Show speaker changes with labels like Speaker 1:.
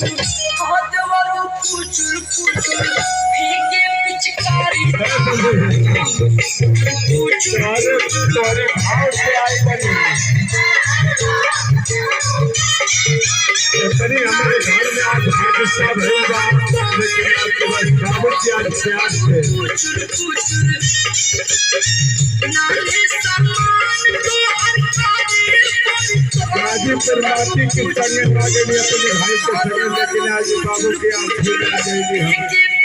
Speaker 1: हाथवर पुचुर पुचुर भीगे पिचकारी
Speaker 2: तुम्हारे भाव से आई बनी तरी हमारे घर में आज हादसा होगा, लेकिन आपके पास काबुल की आज प्यार से
Speaker 1: पुचुर पुचुर नाले सम्मान को
Speaker 2: गाजीपुर माटी की संग रागनी अपने भाई को संग, लेकिन आज बाबू की आंखें आ जाएगी।